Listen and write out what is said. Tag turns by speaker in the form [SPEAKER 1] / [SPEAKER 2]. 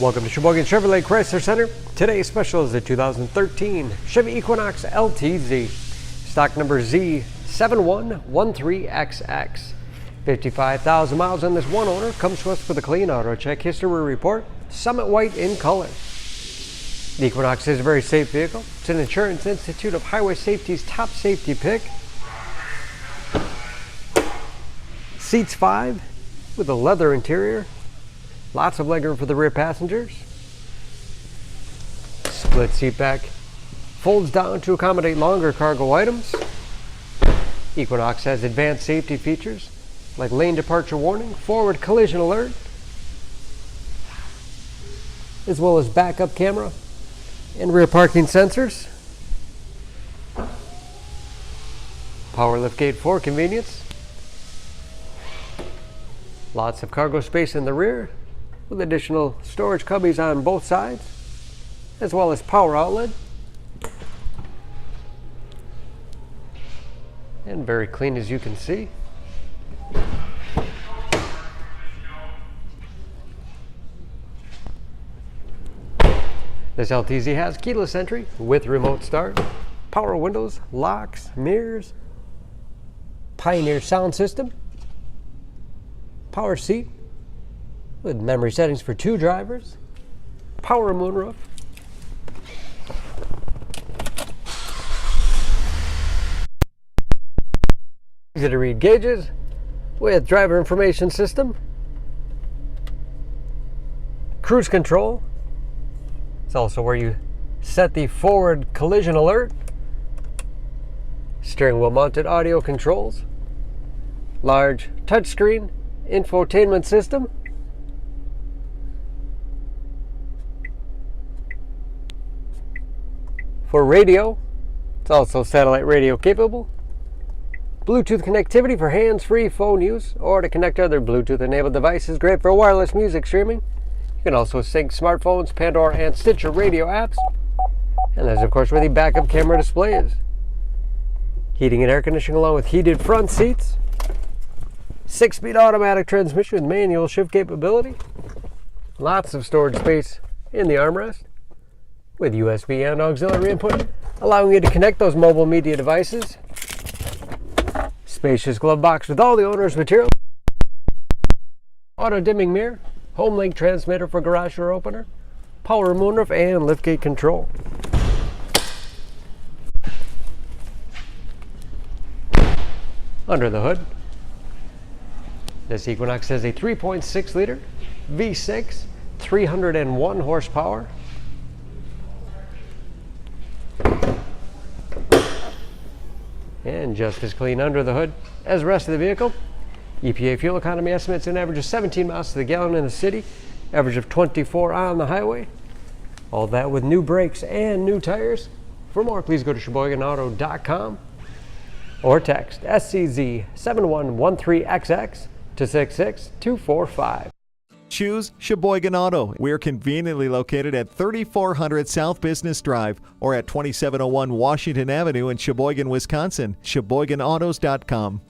[SPEAKER 1] Welcome to Sheboygan Chevrolet Chrysler Center. Today's special is the 2013 Chevy Equinox LTZ. Stock number Z7113XX. 55,000 miles on this one owner. Comes to us with a clean auto check history report. Summit white in color. The Equinox is a very safe vehicle. It's an Insurance Institute of Highway Safety's top safety pick. Seats 5 with a leather interior. Lots of legroom for the rear passengers. Split seat back. Folds down to accommodate longer cargo items. Equinox has advanced safety features like lane departure warning, forward collision alert, as well as backup camera and rear parking sensors. Power liftgate for convenience. Lots of cargo space in the rear, with additional storage cubbies on both sides, as well as power outlet. And very clean, as you can see. This LTZ has keyless entry with remote start, power windows, locks, mirrors, Pioneer sound system, power seat, with memory settings for 2 drivers, power moonroof, easy to read gauges with driver information system, cruise control. It's also where you set the forward collision alert, steering wheel mounted audio controls, large touchscreen infotainment system, for radio, it's also satellite radio capable. Bluetooth connectivity for hands-free phone use or to connect other Bluetooth-enabled devices. Great for wireless music streaming. You can also sync smartphones, Pandora, and Stitcher radio apps. And there's, of course, where the backup camera display is. Heating and air conditioning along with heated front seats. 6-speed automatic transmission with manual shift capability. Lots of storage space in the armrest, with USB and auxiliary input, allowing you to connect those mobile media devices. Spacious glove box with all the owner's material. Auto dimming mirror, home link transmitter for garage door opener, power moonroof, and liftgate control. Under the hood, this Equinox has a 3.6 liter V6, 301 horsepower. And just as clean under the hood as the rest of the vehicle. EPA fuel economy estimates an average of 17 miles to the gallon in the city, average of 24 on the highway. All that with new brakes and new tires. For more, please go to SheboyganAuto.com or text SCZ7113XX to 66245.
[SPEAKER 2] Choose Sheboygan Auto. We're conveniently located at 3400 South Business Drive or at 2701 Washington Avenue in Sheboygan, Wisconsin. SheboyganAutos.com.